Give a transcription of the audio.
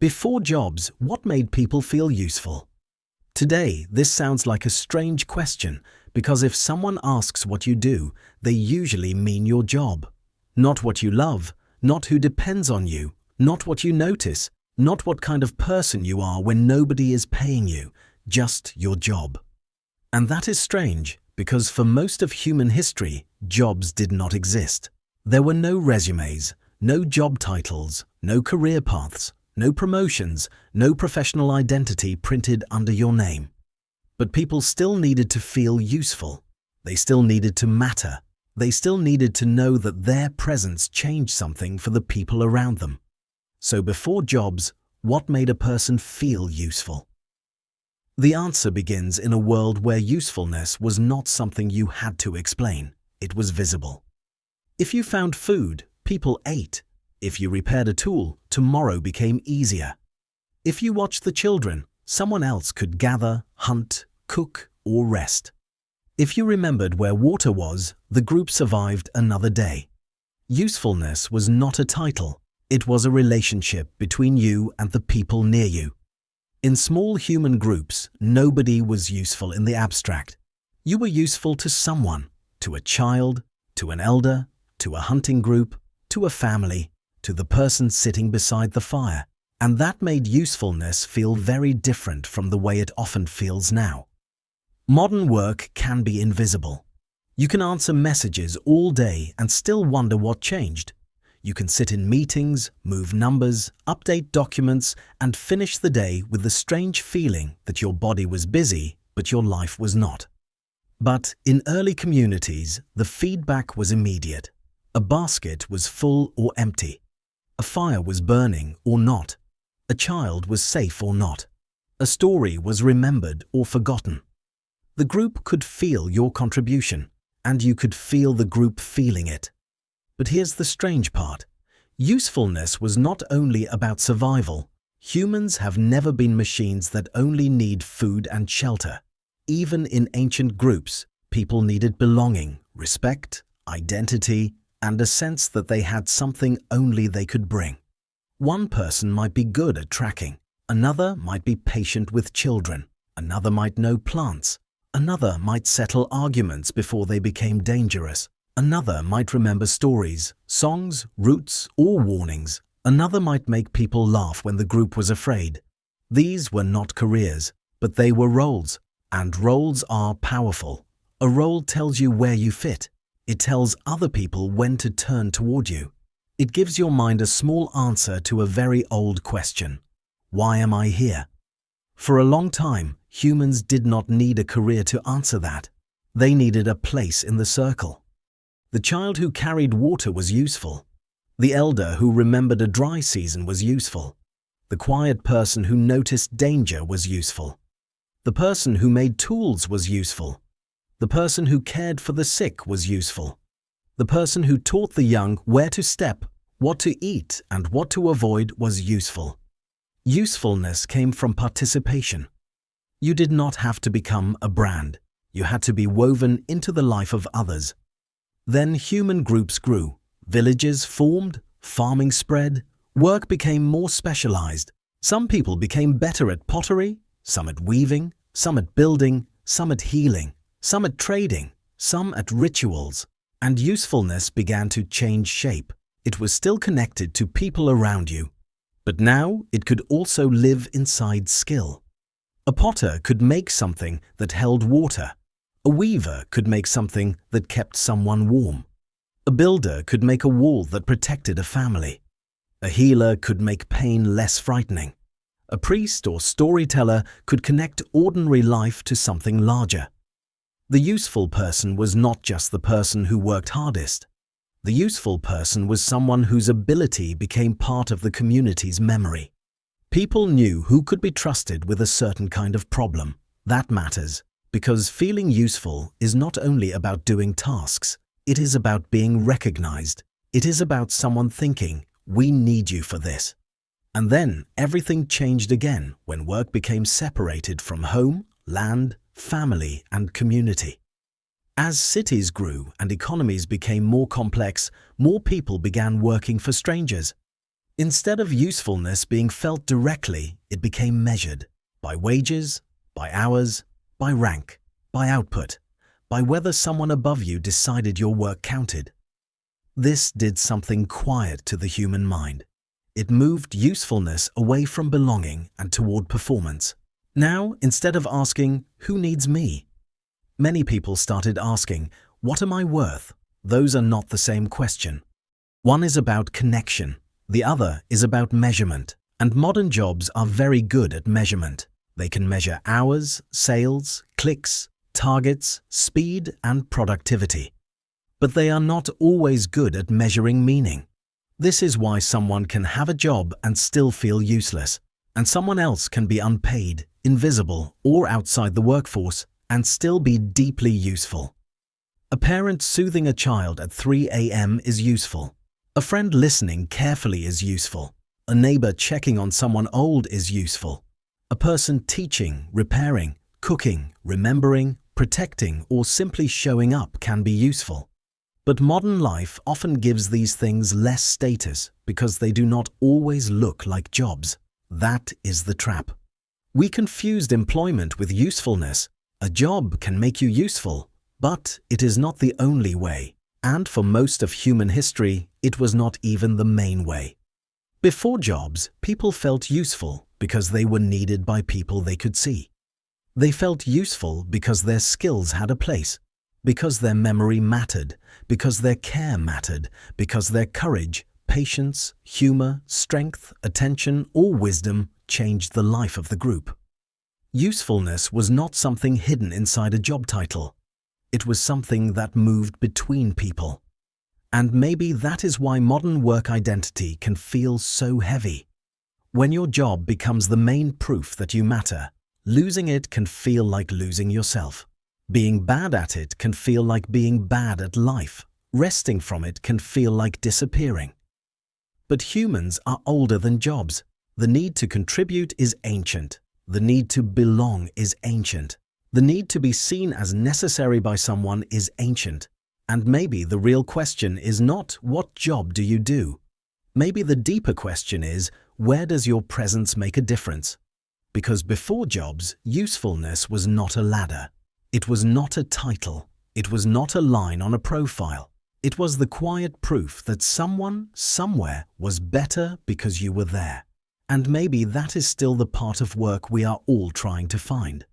Before jobs, what made people feel useful? Today, this sounds like a strange question because if someone asks what you do, they usually mean your job. Not what you love, not who depends on you, not what you notice, not what kind of person you are when nobody is paying you, just your job. And that is strange because for most of human history, jobs did not exist. There were no resumes, no job titles, no career paths, no promotions, no professional identity printed under your name. But people still needed to feel useful. They still needed to matter. They still needed to know that their presence changed something for the people around them. So before jobs, what made a person feel useful? The answer begins in a world where usefulness was not something you had to explain. It was visible. If you found food, people ate. If you repaired a tool, tomorrow became easier. If you watched the children, someone else could gather, hunt, cook, or rest. If you remembered where water was, the group survived another day. Usefulness was not a title. It was a relationship between you and the people near you. In small human groups, nobody was useful in the abstract. You were useful to someone, to a child, to an elder, to a hunting group, to a family, to the person sitting beside the fire. And that made usefulness feel very different from the way it often feels now. Modern work can be invisible. You can answer messages all day and still wonder what changed. You can sit in meetings, move numbers, update documents, and finish the day with the strange feeling that your body was busy, but your life was not. But in early communities, the feedback was immediate. A basket was full or empty. A fire was burning or not. A child was safe or not. A story was remembered or forgotten. The group could feel your contribution, and you could feel the group feeling it. But here's the strange part. Usefulness was not only about survival. Humans have never been machines that only need food and shelter. Even in ancient groups, people needed belonging, respect, identity, and a sense that they had something only they could bring. One person might be good at tracking, another might be patient with children, another might know plants, another might settle arguments before they became dangerous, another might remember stories, songs, routes, or warnings, another might make people laugh when the group was afraid. These were not careers, but they were roles, and roles are powerful. A role tells you where you fit. It tells other people when to turn toward you. It gives your mind a small answer to a very old question. Why am I here? For a long time, humans did not need a career to answer that. They needed a place in the circle. The child who carried water was useful. The elder who remembered a dry season was useful. The quiet person who noticed danger was useful. The person who made tools was useful. The person who cared for the sick was useful. The person who taught the young where to step, what to eat, and what to avoid was useful. Usefulness came from participation. You did not have to become a brand. You had to be woven into the life of others. Then human groups grew. Villages formed, farming spread, work became more specialized. Some people became better at pottery, some at weaving, some at building, some at healing, some at trading, some at rituals, and usefulness began to change shape. It was still connected to people around you, but now it could also live inside skill. A potter could make something that held water. A weaver could make something that kept someone warm. A builder could make a wall that protected a family. A healer could make pain less frightening. A priest or storyteller could connect ordinary life to something larger. The useful person was not just the person who worked hardest. The useful person was someone whose ability became part of the community's memory. People knew who could be trusted with a certain kind of problem. That matters, because feeling useful is not only about doing tasks, it is about being recognized. It is about someone thinking, "We need you for this." And then everything changed again when work became separated from home, land, family, and community. As cities grew and economies became more complex, more people began working for strangers. Instead of usefulness being felt directly, it became measured by wages, by hours, by rank, by output, by whether someone above you decided your work counted. This did something quiet to the human mind. It moved usefulness away from belonging and toward performance. Now, instead of asking, "Who needs me?" many people started asking, "What am I worth?" Those are not the same question. One is about connection. The other is about measurement. And modern jobs are very good at measurement. They can measure hours, sales, clicks, targets, speed, and productivity. But they are not always good at measuring meaning. This is why someone can have a job and still feel useless, and someone else can be unpaid, invisible, or outside the workforce and still be deeply useful. A parent soothing a child at 3 a.m. is useful. A friend listening carefully is useful. A neighbor checking on someone old is useful. A person teaching, repairing, cooking, remembering, protecting, or simply showing up can be useful. But modern life often gives these things less status because they do not always look like jobs. That is the trap. We confused employment with usefulness. A job can make you useful, but it is not the only way. And for most of human history, it was not even the main way. Before jobs, people felt useful because they were needed by people they could see. They felt useful because their skills had a place, because their memory mattered, because their care mattered, because their courage, patience, humor, strength, attention, or wisdom changed the life of the group. Usefulness was not something hidden inside a job title. It was something that moved between people. And maybe that is why modern work identity can feel so heavy. When your job becomes the main proof that you matter, losing it can feel like losing yourself. Being bad at it can feel like being bad at life. Resting from it can feel like disappearing. But humans are older than jobs. The need to contribute is ancient. The need to belong is ancient. The need to be seen as necessary by someone is ancient. And maybe the real question is not, what job do you do? Maybe the deeper question is, where does your presence make a difference? Because before jobs, usefulness was not a ladder. It was not a title. It was not a line on a profile. It was the quiet proof that someone, somewhere, was better because you were there. And maybe that is still the part of work we are all trying to find.